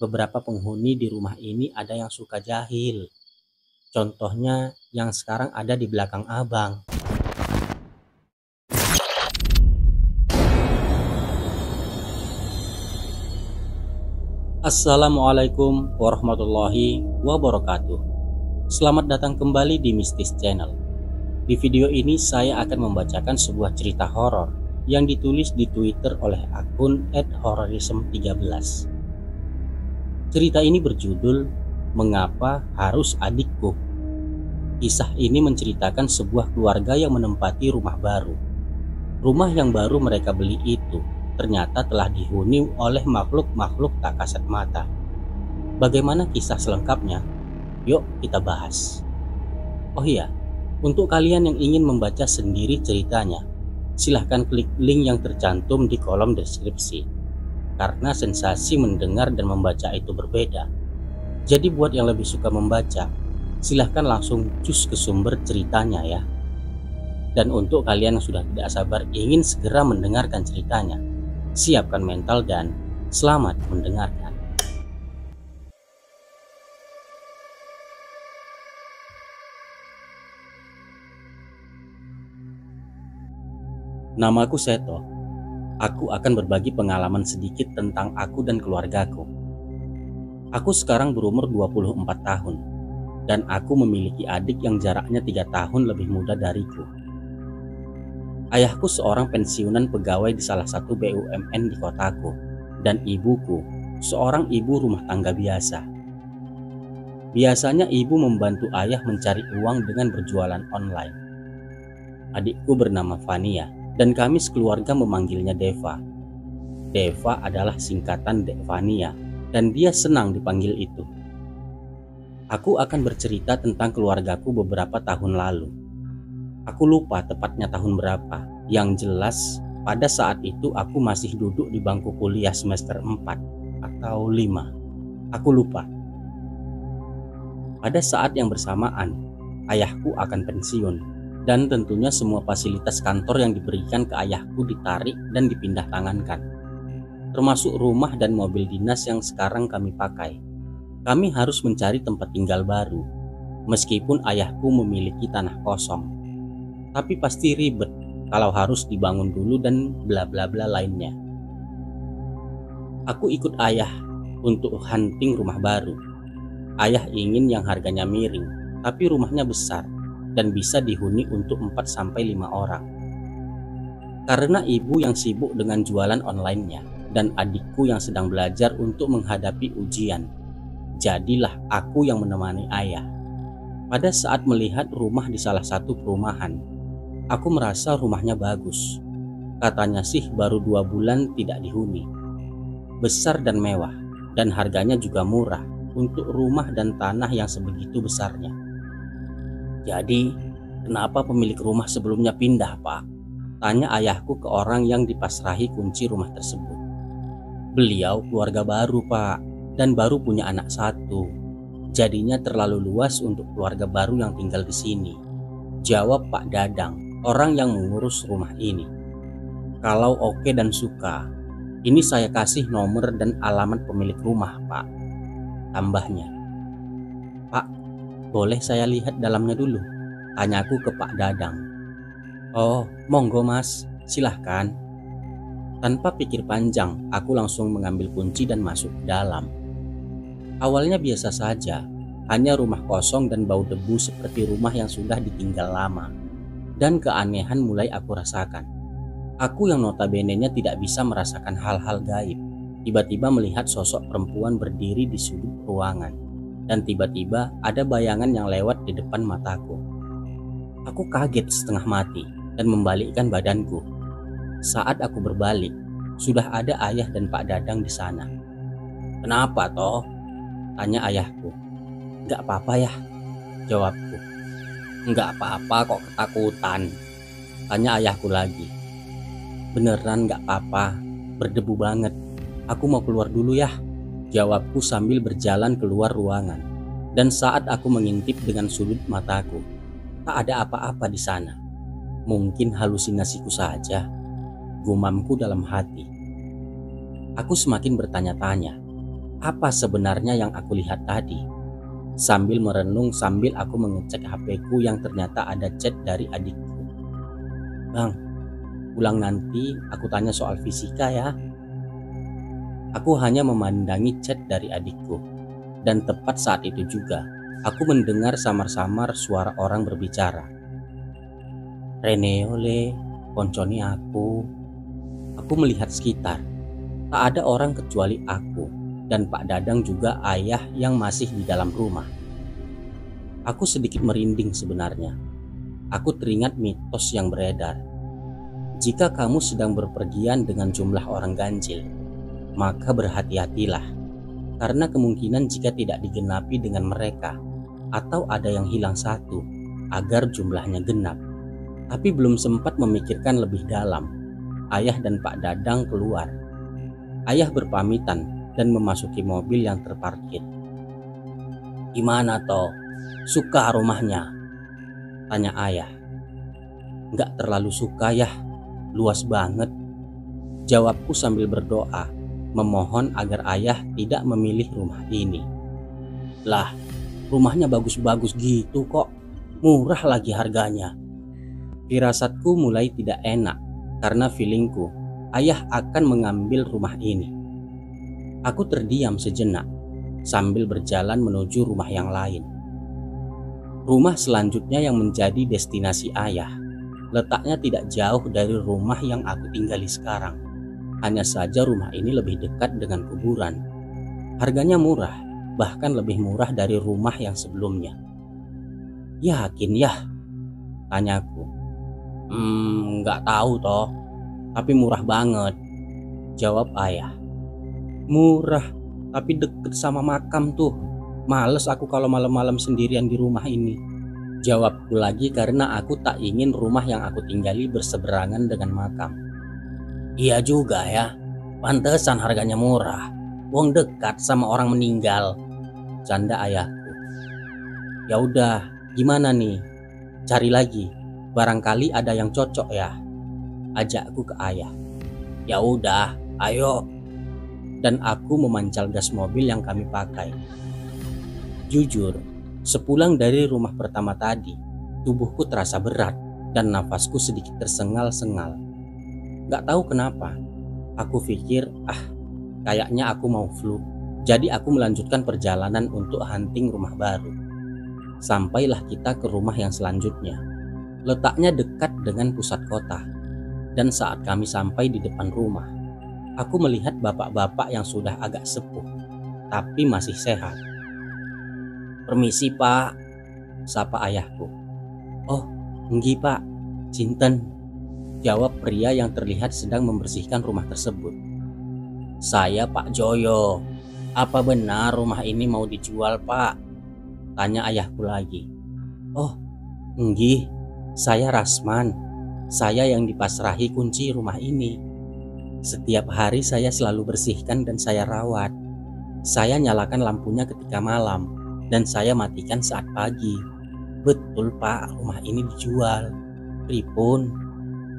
beberapa penghuni di rumah ini ada yang suka jahil. Contohnya yang sekarang ada di belakang abang. Assalamualaikum warahmatullahi wabarakatuh. Selamat datang kembali di Mistis Channel. Di video ini saya akan membacakan sebuah cerita horor yang ditulis di Twitter oleh akun @horrorism13. Cerita ini berjudul Mengapa Harus Adikku. Kisah ini menceritakan sebuah keluarga yang menempati rumah baru. Rumah yang baru mereka beli itu ternyata telah dihuni oleh makhluk-makhluk tak kasat mata. Bagaimana kisah selengkapnya? Yuk kita bahas. Oh iya, untuk kalian yang ingin membaca sendiri ceritanya, silahkan klik link yang tercantum di kolom deskripsi. Karena sensasi mendengar dan membaca itu berbeda. Jadi buat yang lebih suka membaca, silahkan langsung cus ke sumber ceritanya ya. Dan untuk kalian yang sudah tidak sabar ingin segera mendengarkan ceritanya, siapkan mental dan selamat mendengarkan. Namaku Seto. Aku akan berbagi pengalaman sedikit tentang aku dan keluargaku. Aku sekarang berumur 24 tahun dan aku memiliki adik yang jaraknya 3 tahun lebih muda dariku. Ayahku seorang pensiunan pegawai di salah satu BUMN di kotaku, dan ibuku seorang ibu rumah tangga biasa. Biasanya ibu membantu ayah mencari uang dengan berjualan online. Adikku bernama Fania, dan kami sekeluarga memanggilnya Deva. Deva adalah singkatan Devania, dan dia senang dipanggil itu. Aku akan bercerita tentang keluargaku beberapa tahun lalu. Aku lupa tepatnya tahun berapa. Yang jelas pada saat itu aku masih duduk di bangku kuliah semester 4 atau 5. Aku lupa. Pada saat yang bersamaan, ayahku akan pensiun. Dan tentunya semua fasilitas kantor yang diberikan ke ayahku ditarik dan dipindah tangankan. Termasuk rumah dan mobil dinas yang sekarang kami pakai. Kami harus mencari tempat tinggal baru. Meskipun ayahku memiliki tanah kosong. Tapi pasti ribet kalau harus dibangun dulu dan bla bla bla lainnya. Aku ikut ayah untuk hunting rumah baru. Ayah ingin yang harganya miring, tapi rumahnya besar dan bisa dihuni untuk 4-5 orang. Karena ibu yang sibuk dengan jualan online-nya dan adikku yang sedang belajar untuk menghadapi ujian, jadilah aku yang menemani ayah. Pada saat melihat rumah di salah satu perumahan, aku merasa rumahnya bagus. Katanya sih baru 2 bulan tidak dihuni. Besar dan mewah, dan harganya juga murah untuk rumah dan tanah yang sebegitu besarnya. Jadi, kenapa pemilik rumah sebelumnya pindah, Pak? Tanya ayahku ke orang yang dipasrahi kunci rumah tersebut. Beliau keluarga baru, Pak, dan baru punya anak 1. Jadinya terlalu luas untuk keluarga baru yang tinggal di sini. Jawab Pak Dadang, orang yang mengurus rumah ini. Kalau oke dan suka, ini saya kasih nomor dan alamat pemilik rumah, Pak. Tambahnya. Pak, boleh saya lihat dalamnya dulu? Tanyaku ke Pak Dadang. Oh, monggo mas, silahkan. Tanpa pikir panjang, aku langsung mengambil kunci dan masuk ke dalam. Awalnya biasa saja, hanya rumah kosong dan bau debu seperti rumah yang sudah ditinggal lama. Dan keanehan mulai aku rasakan. Aku yang notabene-nya tidak bisa merasakan hal-hal gaib, tiba-tiba melihat sosok perempuan berdiri di sudut ruangan. Dan tiba-tiba ada bayangan yang lewat di depan mataku. Aku kaget setengah mati dan membalikkan badanku. Saat aku berbalik, sudah ada ayah dan Pak Dadang di sana. Kenapa toh? Tanya ayahku. Gak apa-apa ya, jawabku. Enggak apa-apa kok ketakutan, tanya ayahku lagi. Beneran gak apa-apa, berdebu banget. Aku mau keluar dulu ya, jawabku sambil berjalan keluar ruangan. Dan saat aku mengintip dengan sudut mataku, tak ada apa-apa di sana. Mungkin halusinasiku saja, gumamku dalam hati. Aku semakin bertanya-tanya, Apa sebenarnya yang aku lihat tadi? Sambil merenung sambil aku mengecek HP-ku yang ternyata ada chat dari adikku. Bang, pulang nanti aku tanya soal fisika ya. Aku hanya memandangi chat dari adikku. Dan tepat saat itu juga, aku mendengar samar-samar suara orang berbicara. Rene ole, konconi aku. Aku melihat sekitar. Tak ada orang kecuali aku dan Pak Dadang juga ayah yang masih di dalam rumah. Aku sedikit merinding sebenarnya. Aku teringat mitos yang beredar. Jika kamu sedang berpergian dengan jumlah orang ganjil, maka berhati-hatilah. Karena kemungkinan jika tidak digenapi dengan mereka, atau ada yang hilang satu, agar jumlahnya genap. Tapi belum sempat memikirkan lebih dalam, ayah dan Pak Dadang keluar. Ayah berpamitan dan memasuki mobil yang terparkir. Gimana toh? Suka rumahnya? Tanya ayah. Nggak terlalu suka ya, luas banget. Jawabku sambil berdoa, memohon agar ayah tidak memilih rumah ini. Lah, rumahnya bagus-bagus gitu kok, murah lagi harganya. Firasatku mulai tidak enak karena feelingku ayah akan mengambil rumah ini. Aku terdiam sejenak sambil berjalan menuju rumah yang lain. Rumah selanjutnya yang menjadi destinasi ayah letaknya tidak jauh dari rumah yang aku tinggali sekarang. Hanya saja rumah ini lebih dekat dengan kuburan. Harganya murah, bahkan lebih murah dari rumah yang sebelumnya. Yakin ya? Tanyaku. Nggak tahu toh, tapi murah banget, jawab ayah. Murah, tapi deket sama makam tuh. Males aku kalau malam-malam sendirian di rumah ini, jawabku lagi karena aku tak ingin rumah yang aku tinggali berseberangan dengan makam. Iya juga ya, pantesan harganya murah. Wong dekat sama orang meninggal, canda ayahku. Ya udah, gimana nih? Cari lagi, barangkali ada yang cocok ya, ajakku ke ayah. Ya udah, ayo. Dan aku memancal gas mobil yang kami pakai. Jujur, sepulang dari rumah pertama tadi, tubuhku terasa berat dan nafasku sedikit tersengal-sengal. Gak tahu kenapa, aku pikir, kayaknya aku mau flu. Jadi aku melanjutkan perjalanan untuk hunting rumah baru. Sampailah kita ke rumah yang selanjutnya. Letaknya dekat dengan pusat kota. Dan saat kami sampai di depan rumah, aku melihat bapak-bapak yang sudah agak sepuh, tapi masih sehat. Permisi pak, sapa ayahku. Oh, enggi pak, cinten, jawab pria yang terlihat sedang membersihkan rumah tersebut. Saya Pak Joyo, apa benar rumah ini mau dijual pak? Tanya ayahku lagi. Oh, enggi, saya Rasman, saya yang dipasrahi kunci rumah ini. Setiap hari saya selalu bersihkan dan saya rawat. Saya nyalakan lampunya ketika malam dan saya matikan saat pagi. Betul pak, rumah ini dijual. Pripun?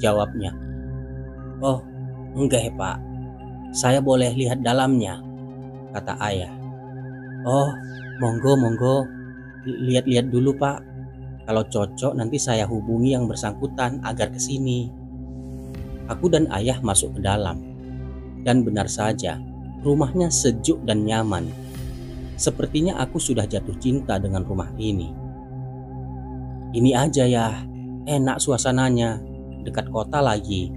Jawabnya. Oh, enggak ya pak, saya boleh lihat dalamnya, kata ayah. Oh, monggo, lihat-lihat dulu pak. Kalau cocok nanti saya hubungi yang bersangkutan agar kesini. Aku dan ayah masuk ke dalam. Dan benar saja, rumahnya sejuk dan nyaman. Sepertinya aku sudah jatuh cinta dengan rumah ini. Ini aja ya, enak suasananya, dekat kota lagi.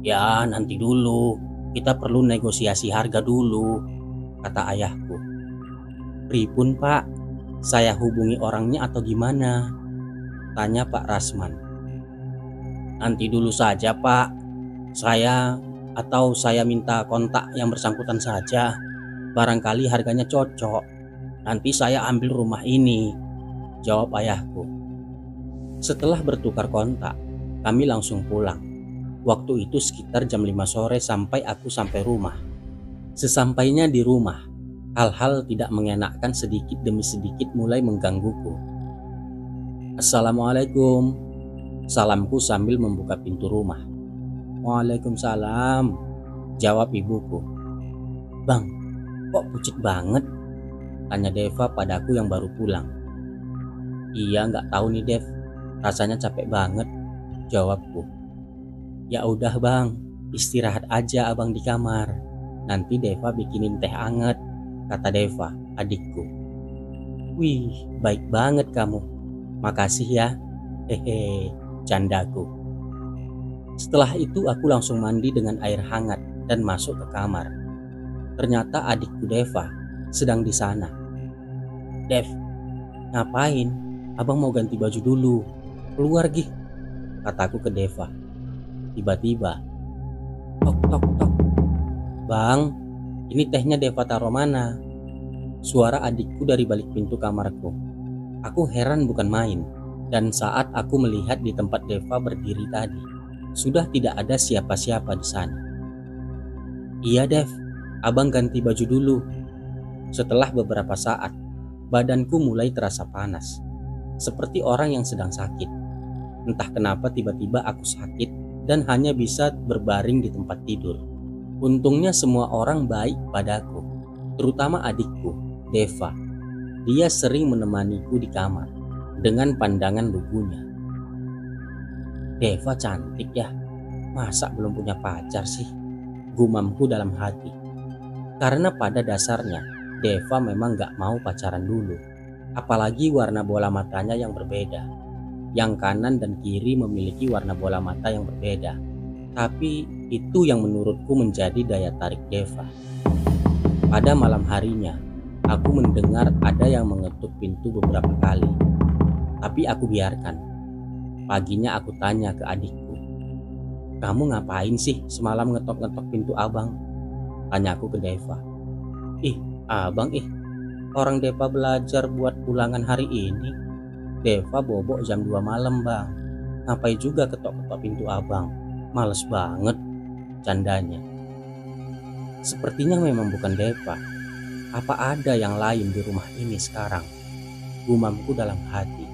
Ya nanti dulu, kita perlu negosiasi harga dulu, kata ayahku. Pripun pak, saya hubungi orangnya atau gimana? Tanya Pak Rasman. Nanti dulu saja pak, saya minta kontak yang bersangkutan saja. Barangkali harganya cocok, nanti saya ambil rumah ini, jawab ayahku. Setelah bertukar kontak, kami langsung pulang. Waktu itu sekitar jam 5 sore sampai aku sampai rumah. Sesampainya di rumah, hal-hal tidak mengenakkan sedikit demi sedikit mulai menggangguku. Assalamualaikum, salamku sambil membuka pintu rumah. Waalaikumsalam, jawab ibuku. Bang, Kok pucet banget? Tanya Deva padaku yang baru pulang. Iya, nggak tahu nih Dev, rasanya capek banget, jawabku. Ya udah bang, istirahat aja abang di kamar. Nanti Deva bikinin teh anget, kata Deva, adikku. Wih, baik banget kamu. Makasih ya. Hehe, candaku. Setelah itu aku langsung mandi dengan air hangat dan masuk ke kamar. Ternyata adikku Deva sedang di sana. Dev, ngapain? Abang mau ganti baju dulu. Keluar gih, kataku ke Deva. Tiba-tiba, tok tok tok. Bang, ini tehnya Deva taruh mana? Suara adikku dari balik pintu kamarku. Aku heran bukan main. Dan saat aku melihat di tempat Deva berdiri tadi, sudah tidak ada siapa-siapa di sana. Iya Dev, abang ganti baju dulu. Setelah beberapa saat, badanku mulai terasa panas, seperti orang yang sedang sakit. Entah kenapa tiba-tiba aku sakit dan hanya bisa berbaring di tempat tidur. Untungnya semua orang baik padaku, terutama adikku, Deva. Dia sering menemaniku di kamar dengan pandangan lugunya. Deva cantik ya, masa belum punya pacar sih? Gumamku dalam hati. Karena pada dasarnya Deva memang gak mau pacaran dulu. Apalagi warna bola matanya yang berbeda. Yang kanan dan kiri memiliki warna bola mata yang berbeda. Tapi itu yang menurutku menjadi daya tarik Deva. Pada malam harinya, aku mendengar ada yang mengetuk pintu beberapa kali. Tapi aku biarkan. Paginya aku tanya ke adikku. Kamu ngapain sih semalam ngetok-ngetok pintu abang? Tanyaku ke Deva. Ih, abang orang Deva belajar buat ulangan hari ini. Deva bobok jam 2 malam bang. Ngapain juga ketok-ketok pintu abang? Males banget, candanya. Sepertinya memang bukan Deva. Apa ada yang lain di rumah ini sekarang? Gumamku dalam hati.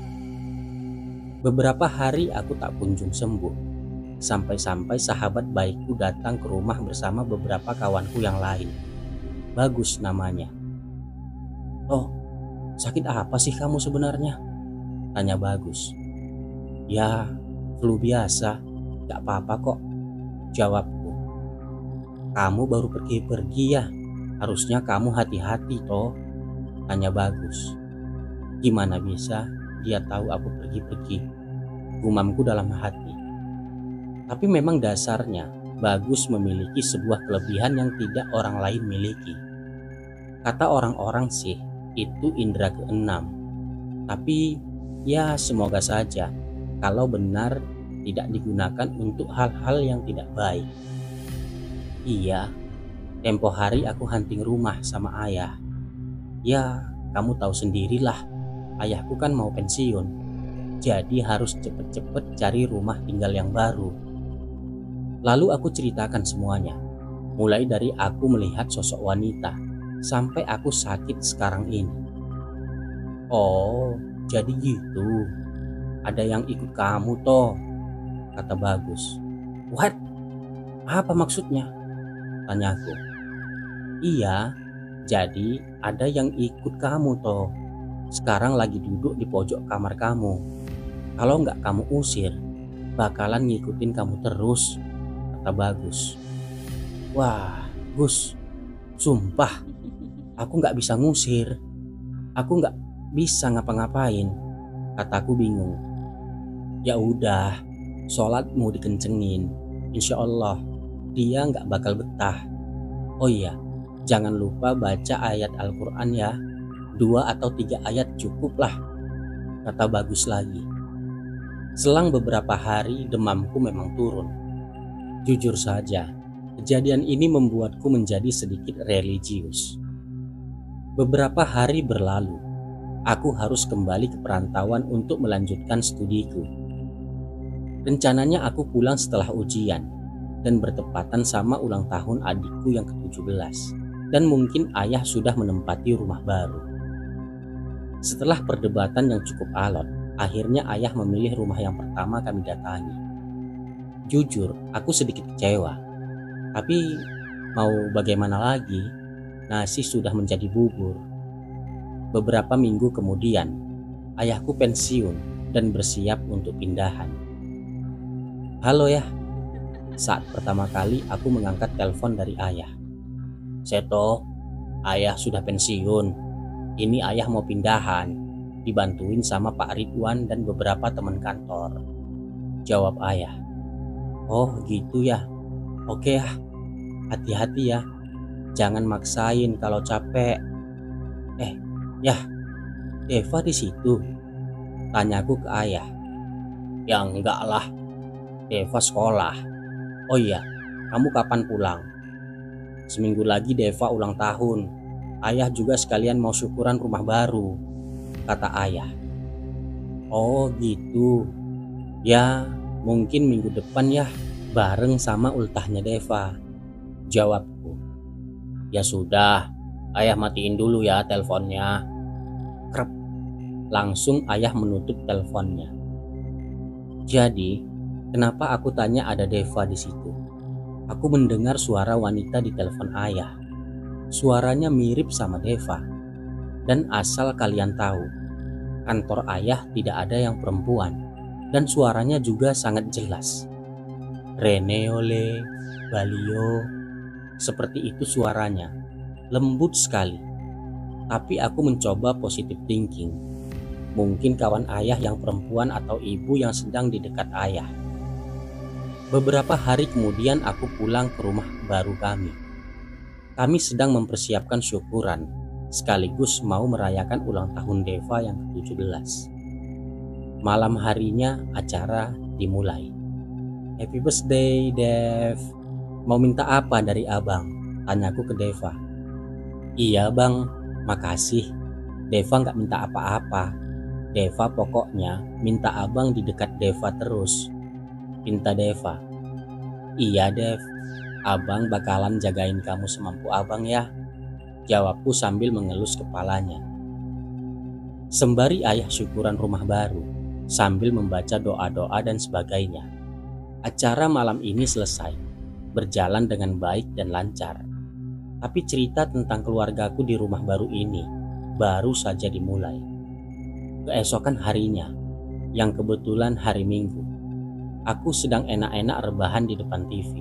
Beberapa hari aku tak kunjung sembuh. Sampai-sampai sahabat baikku datang ke rumah bersama beberapa kawanku yang lain. Bagus namanya. Oh, sakit apa sih kamu sebenarnya? Tanya Bagus. Ya, flu biasa, gak apa-apa kok, jawabku. Kamu baru pergi-pergi ya, harusnya kamu hati-hati toh, tanya Bagus. Gimana bisa dia tahu aku pergi-pergi? Gumamku dalam hati. Tapi memang dasarnya Bagus memiliki sebuah kelebihan yang tidak orang lain miliki. Kata orang-orang sih, itu indera keenam. Tapi ya semoga saja kalau benar tidak digunakan untuk hal-hal yang tidak baik. Iya, tempo hari aku hunting rumah sama ayah. Ya, kamu tahu sendirilah, ayahku kan mau pensiun. Jadi harus cepet-cepet cari rumah tinggal yang baru. Lalu aku ceritakan semuanya, mulai dari aku melihat sosok wanita sampai aku sakit sekarang ini. Oh, jadi gitu. Ada yang ikut kamu toh, kata Bagus. What? Apa maksudnya? Tanyaku. Iya, jadi ada yang ikut kamu toh. Sekarang lagi duduk di pojok kamar kamu. Kalau nggak kamu usir, bakalan ngikutin kamu terus, kata Bagus. Wah, Gus, sumpah, aku nggak bisa ngusir. Aku nggak bisa ngapa-ngapain, kataku bingung. Ya udah, sholatmu dikencengin. Insya Allah dia nggak bakal betah. Oh iya, jangan lupa baca ayat Al-Quran ya. 2 atau 3 ayat cukup lah, kata Bagus lagi. Selang beberapa hari demamku memang turun. Jujur saja, kejadian ini membuatku menjadi sedikit religius. Beberapa hari berlalu, aku harus kembali ke perantauan untuk melanjutkan studiku. Rencananya aku pulang setelah ujian dan bertepatan sama ulang tahun adikku yang ke-17, dan mungkin ayah sudah menempati rumah baru. Setelah perdebatan yang cukup alot, akhirnya ayah memilih rumah yang pertama kami datangi. Jujur, aku sedikit kecewa. Tapi mau bagaimana lagi? nasi sudah menjadi bubur. Beberapa minggu kemudian, ayahku pensiun dan bersiap untuk pindahan. "Halo ya," saat pertama kali aku mengangkat telepon dari ayah. "Seto, ayah sudah pensiun. Ini ayah mau pindahan, dibantuin sama Pak Ridwan dan beberapa teman kantor," jawab ayah. "Oh gitu ya, oke ya, hati-hati ya, jangan maksain kalau capek." Yah, Deva di situ?" tanyaku ke ayah. "Ya enggak lah, Deva sekolah." "Oh iya, kamu kapan pulang?" "Seminggu lagi Deva ulang tahun. Ayah juga sekalian mau syukuran rumah baru," kata ayah. "Oh gitu. Ya, mungkin minggu depan ya, bareng sama ultahnya Deva," jawabku. "Ya sudah, ayah matiin dulu ya teleponnya." Krep. Langsung ayah menutup teleponnya. Jadi, kenapa aku tanya ada Deva di situ? Aku mendengar suara wanita di telepon ayah. Suaranya mirip sama Deva. Dan asal kalian tahu, kantor ayah tidak ada yang perempuan. Dan suaranya juga sangat jelas. Reneole, Balio, seperti itu suaranya. Lembut sekali. Tapi aku mencoba positive thinking. Mungkin kawan ayah yang perempuan atau ibu yang sedang di dekat ayah. Beberapa hari kemudian aku pulang ke rumah baru kami. Kami sedang mempersiapkan syukuran, sekaligus mau merayakan ulang tahun Deva yang ke-17. Malam harinya acara dimulai. "Happy birthday, Dev. Mau minta apa dari abang?" tanyaku ke Deva. "Iya bang, makasih. Deva gak minta apa-apa. Deva pokoknya minta abang di dekat Deva terus," pinta Deva. "Iya Dev, abang bakalan jagain kamu semampu abang ya," jawabku sambil mengelus kepalanya. Sembari ayah syukuran rumah baru, sambil membaca doa-doa dan sebagainya. Acara malam ini selesai, berjalan dengan baik dan lancar. Tapi cerita tentang keluargaku di rumah baru ini baru saja dimulai. Keesokan harinya, yang kebetulan hari Minggu, aku sedang enak-enak rebahan di depan TV.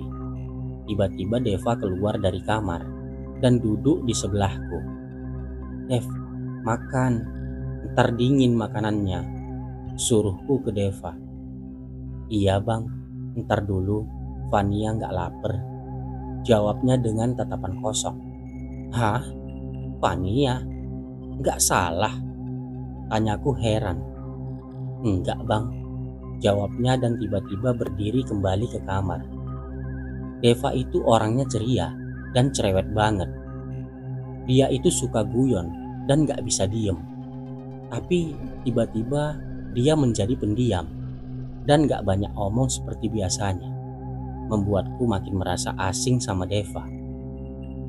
Tiba-tiba Deva keluar dari kamar dan duduk di sebelahku. "Dev, makan, ntar dingin makanannya," suruhku ke Deva. "Iya bang, ntar dulu, Vania gak lapar," jawabnya dengan tatapan kosong. "Hah? Vania? Gak salah?" tanyaku heran. "Enggak bang," jawabnya dan tiba-tiba berdiri kembali ke kamar. Deva itu orangnya ceria dan cerewet banget. Dia itu suka guyon dan gak bisa diem. Tapi tiba-tiba dia menjadi pendiam dan gak banyak omong seperti biasanya. Membuatku makin merasa asing sama Deva.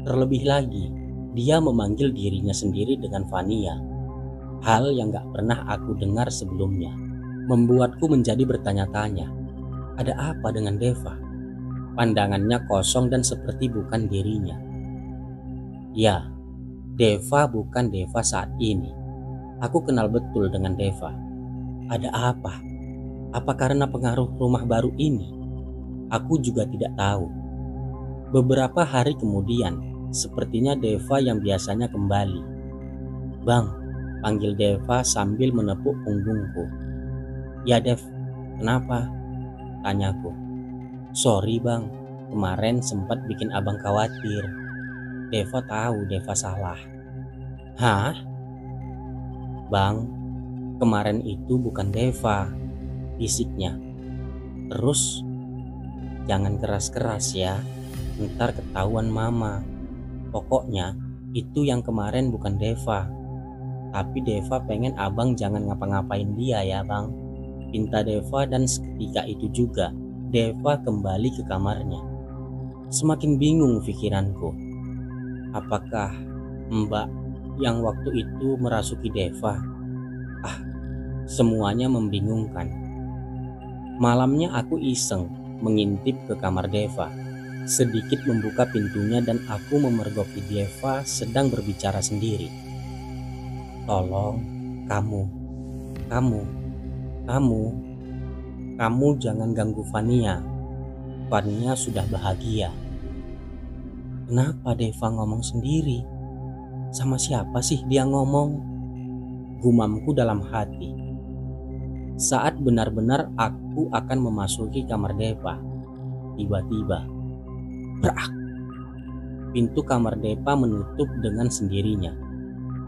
Terlebih lagi, dia memanggil dirinya sendiri dengan Vania. Hal yang gak pernah aku dengar sebelumnya. Membuatku menjadi bertanya-tanya, ada apa dengan Deva? Pandangannya kosong dan seperti bukan dirinya. Ya, Deva bukan Deva saat ini. Aku kenal betul dengan Deva. Ada apa? Apa karena pengaruh rumah baru ini? Aku juga tidak tahu. Beberapa hari kemudian, sepertinya Deva yang biasanya kembali. "Bang," panggil Deva sambil menepuk punggungku. "Ya Dev, kenapa?" tanyaku. "Sorry bang, kemarin sempat bikin abang khawatir. Deva tahu Deva salah." "Hah? Bang, kemarin itu bukan Deva," bisiknya. "Terus? Jangan keras-keras ya, ntar ketahuan mama. Pokoknya itu yang kemarin bukan Deva. Tapi Deva pengen abang jangan ngapa-ngapain dia ya bang," pinta Deva dan seketika itu juga Deva kembali ke kamarnya. Semakin bingung pikiranku. Apakah Mbak yang waktu itu merasuki Deva? Semuanya membingungkan. Malamnya aku iseng mengintip ke kamar Deva. sedikit membuka pintunya dan aku memergoki Deva sedang berbicara sendiri. Tolong, kamu, kamu, kamu, kamu jangan ganggu Fania. Fania sudah bahagia. Kenapa Deva ngomong sendiri? Sama siapa sih dia ngomong? Gumamku dalam hati. Saat benar-benar aku akan memasuki kamar Deva, tiba-tiba brak! Pintu kamar Deva menutup dengan sendirinya.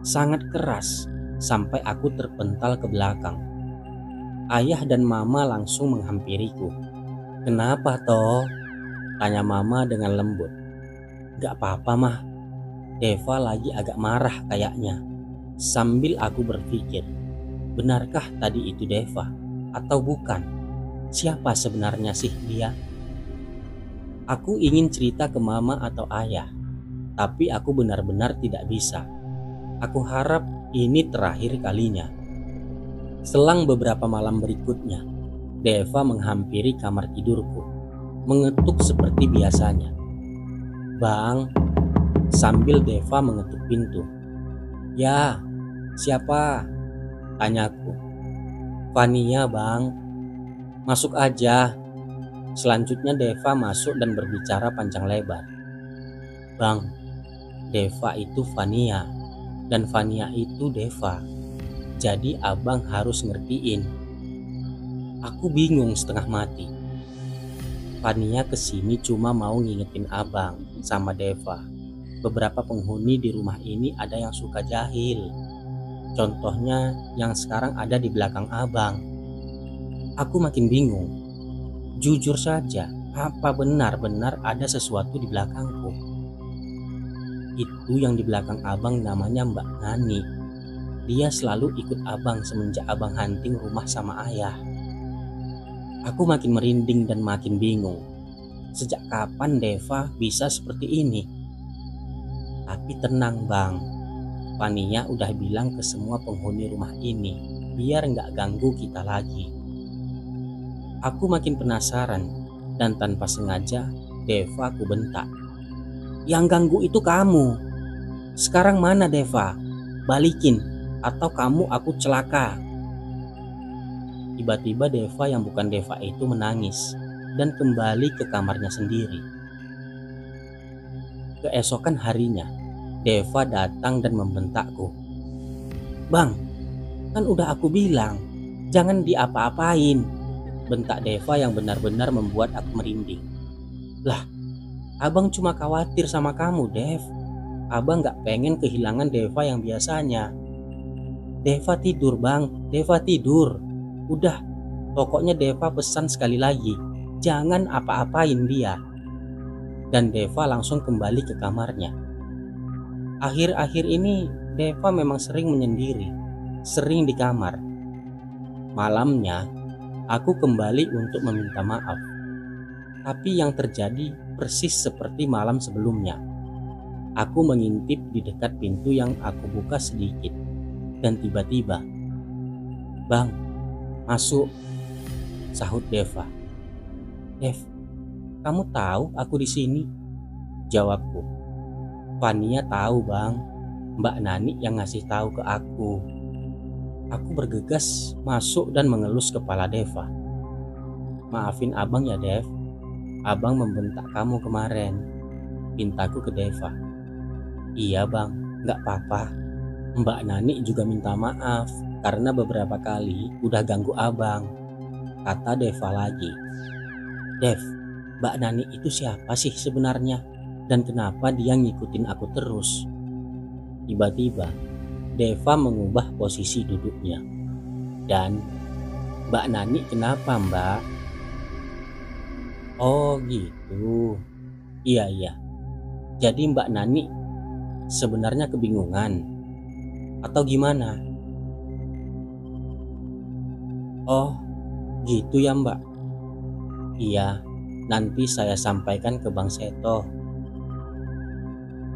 Sangat keras sampai aku terpental ke belakang. Ayah dan mama langsung menghampiriku. Kenapa toh? Tanya mama dengan lembut. Gak apa-apa mah. Deva lagi agak marah kayaknya. Sambil aku berpikir, benarkah tadi itu Deva atau bukan? Siapa sebenarnya sih dia? Aku ingin cerita ke mama atau ayah, tapi aku benar-benar tidak bisa. Aku harap ini terakhir kalinya. Selang beberapa malam berikutnya, Deva menghampiri kamar tidurku, mengetuk seperti biasanya. Bang, sambil Deva mengetuk pintu. Ya, siapa? Tanyaku. Fania bang. Masuk aja. Selanjutnya Deva masuk dan berbicara panjang lebar. Bang, Deva itu Fania dan Fania itu Deva. Jadi abang harus ngertiin. Aku bingung setengah mati. Fania kesini cuma mau ngingetin abang sama Deva. Beberapa penghuni di rumah ini ada yang suka jahil. Contohnya yang sekarang ada di belakang abang. Aku makin bingung. Jujur saja, apa benar-benar ada sesuatu di belakangku? Itu yang di belakang abang namanya Mbak Nani. Dia selalu ikut abang semenjak abang hunting rumah sama ayah. Aku makin merinding dan makin bingung. Sejak kapan Deva bisa seperti ini? Tapi tenang bang, Fania udah bilang ke semua penghuni rumah ini biar nggak ganggu kita lagi. Aku makin penasaran dan tanpa sengaja Deva aku bentak. Yang ganggu itu kamu. Sekarang mana Deva? Balikin atau kamu aku celaka. Tiba-tiba Deva yang bukan Deva itu menangis dan kembali ke kamarnya sendiri. Keesokan harinya, Deva datang dan membentakku. Bang, kan udah aku bilang, jangan diapa-apain. Bentak Deva yang benar-benar membuat aku merinding. Lah, abang cuma khawatir sama kamu, Dev. Abang gak pengen kehilangan Deva yang biasanya. Deva tidur bang, Deva tidur. Udah, pokoknya Deva pesan sekali lagi, jangan apa-apain dia. Dan Deva langsung kembali ke kamarnya. Akhir-akhir ini Deva memang sering menyendiri, sering di kamar. Malamnya aku kembali untuk meminta maaf. Tapi yang terjadi persis seperti malam sebelumnya. Aku mengintip di dekat pintu yang aku buka sedikit. Dan tiba-tiba, Bang, masuk, sahut Deva. Dev, kamu tahu aku di sini? Jawabku. Fania tahu bang, Mbak Nani yang ngasih tahu ke aku. Aku bergegas masuk dan mengelus kepala Deva. Maafin abang ya Dev, abang membentak kamu kemarin, pintaku ke Deva. Iya bang, gak apa-apa. Mbak Nani juga minta maaf karena beberapa kali udah ganggu abang, kata Deva lagi. Dev, Mbak Nani itu siapa sih sebenarnya? Dan kenapa dia ngikutin aku terus? Tiba-tiba Deva mengubah posisi duduknya. Dan Mbak Nani kenapa mbak? Oh gitu. Iya. Jadi Mbak Nani sebenarnya kebingungan atau gimana? Oh gitu ya mbak. Iya, nanti saya sampaikan ke Bang Seto.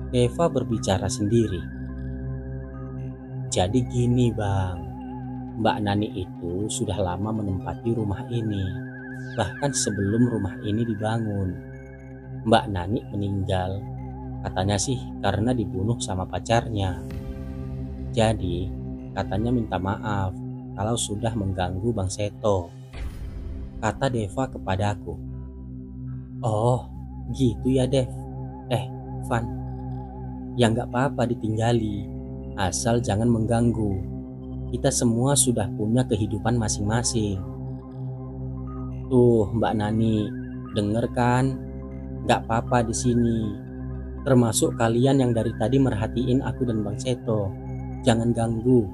Deva berbicara sendiri. Jadi gini bang, Mbak Nani itu sudah lama menempati rumah ini, bahkan sebelum rumah ini dibangun. Mbak Nani meninggal. Katanya sih karena dibunuh sama pacarnya. Jadi katanya minta maaf kalau sudah mengganggu Bang Seto, kata Deva kepadaku. Oh gitu ya Dev. Van, ya nggak apa-apa ditinggali, asal jangan mengganggu. Kita semua sudah punya kehidupan masing-masing. Tuh Mbak Nani, denger kan? Nggak apa-apa di sini. Termasuk kalian yang dari tadi merhatiin aku dan Bang Seto. Jangan ganggu.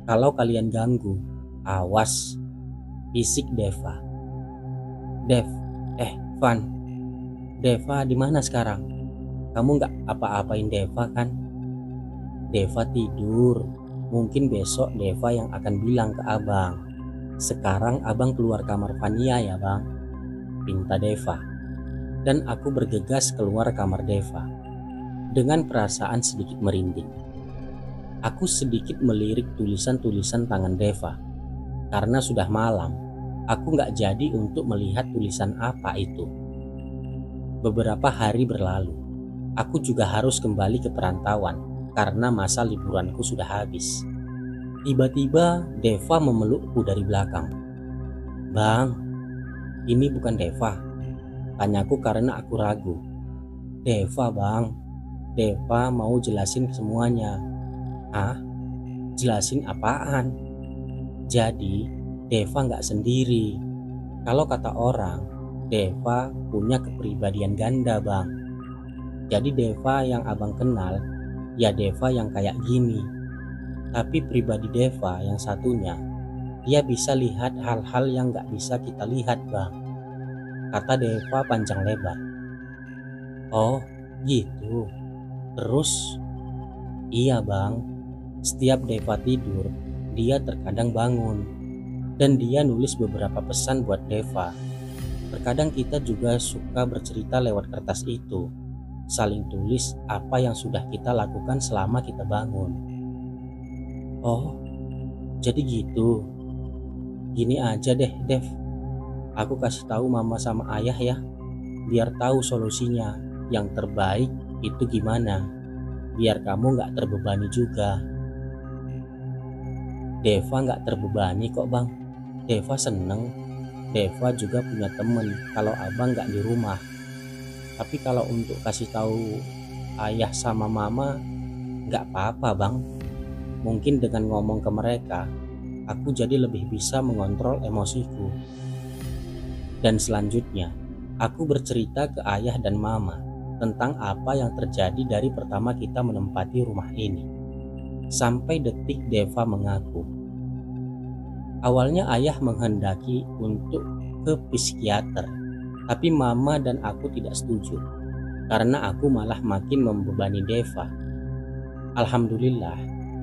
Kalau kalian ganggu, awas. Bisik Deva. Dev, Van, Deva di mana sekarang? Kamu nggak apa-apain Deva kan? Deva tidur. Mungkin besok Deva yang akan bilang ke abang. Sekarang abang keluar kamar Fania ya bang, pinta Deva. Dan aku bergegas keluar kamar Deva dengan perasaan sedikit merinding. Aku sedikit melirik tulisan-tulisan tangan Deva. Karena sudah malam, aku nggak jadi untuk melihat tulisan apa itu. Beberapa hari berlalu. Aku juga harus kembali ke perantauan karena masa liburanku sudah habis. Tiba-tiba Deva memelukku dari belakang. Bang, ini bukan Deva, tanyaku karena aku ragu. Deva bang, Deva mau jelasin semuanya. Hah? Jelasin apaan? Jadi Deva nggak sendiri. Kalau kata orang, Deva punya kepribadian ganda bang. Jadi Deva yang abang kenal, ya Deva yang kayak gini. Tapi pribadi Deva yang satunya, dia bisa lihat hal-hal yang gak bisa kita lihat bang, kata Deva panjang lebar. Oh gitu. Terus? Iya bang, setiap Deva tidur, dia terkadang bangun. Dan dia nulis beberapa pesan buat Deva. Terkadang kita juga suka bercerita lewat kertas itu. Saling tulis apa yang sudah kita lakukan selama kita bangun. Oh, jadi gitu. Gini aja deh, Dev. Aku kasih tahu mama sama ayah ya, biar tahu solusinya. Yang terbaik itu gimana, biar kamu gak terbebani juga. Deva gak terbebani kok bang. Deva seneng. Deva juga punya temen kalau abang gak di rumah. Tapi kalau untuk kasih tahu ayah sama mama, nggak apa-apa bang. Mungkin dengan ngomong ke mereka, aku jadi lebih bisa mengontrol emosiku. Dan selanjutnya, aku bercerita ke ayah dan mama tentang apa yang terjadi dari pertama kita menempati rumah ini. Sampai detik Deva mengaku. Awalnya ayah menghendaki untuk ke psikiater. Tapi mama dan aku tidak setuju, karena aku malah makin membebani Deva. Alhamdulillah,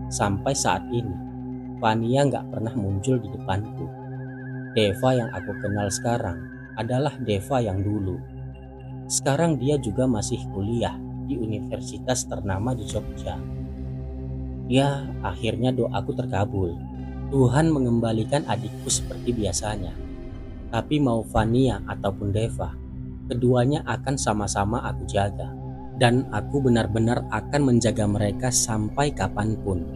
sampai saat ini, Fania gak pernah muncul di depanku. Deva yang aku kenal sekarang adalah Deva yang dulu. Sekarang dia juga masih kuliah di universitas ternama di Jogja. Ya, akhirnya doaku terkabul. Tuhan mengembalikan adikku seperti biasanya. Tapi mau Fania ataupun Deva, keduanya akan sama-sama aku jaga. Dan aku benar-benar akan menjaga mereka sampai kapanpun.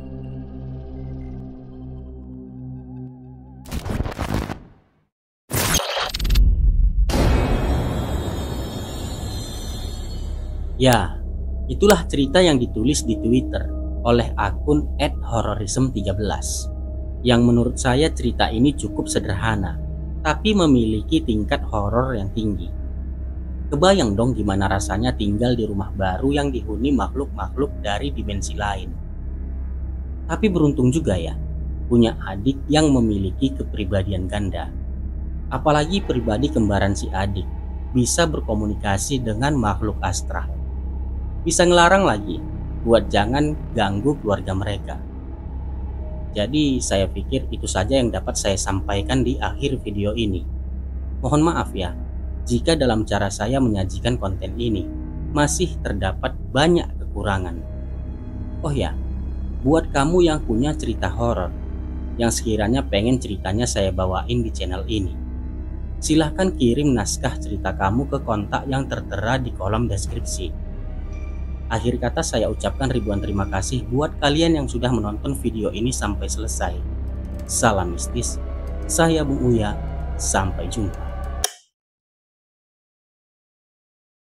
Ya, itulah cerita yang ditulis di Twitter oleh akun @hororism13. Yang menurut saya cerita ini cukup sederhana, tapi memiliki tingkat horor yang tinggi. Kebayang dong gimana rasanya tinggal di rumah baru yang dihuni makhluk-makhluk dari dimensi lain. Tapi beruntung juga ya, punya adik yang memiliki kepribadian ganda. Apalagi pribadi kembaran si adik, bisa berkomunikasi dengan makhluk astral. Bisa ngelarang lagi, buat jangan ganggu keluarga mereka. Jadi saya pikir itu saja yang dapat saya sampaikan di akhir video ini. Mohon maaf ya, jika dalam cara saya menyajikan konten ini masih terdapat banyak kekurangan. Oh ya, buat kamu yang punya cerita horor yang sekiranya pengen ceritanya saya bawain di channel ini, Silahkan kirim naskah cerita kamu ke kontak yang tertera di kolom deskripsi. Akhir kata saya ucapkan ribuan terima kasih buat kalian yang sudah menonton video ini sampai selesai. Salam mistis, saya Bung Uya, sampai jumpa.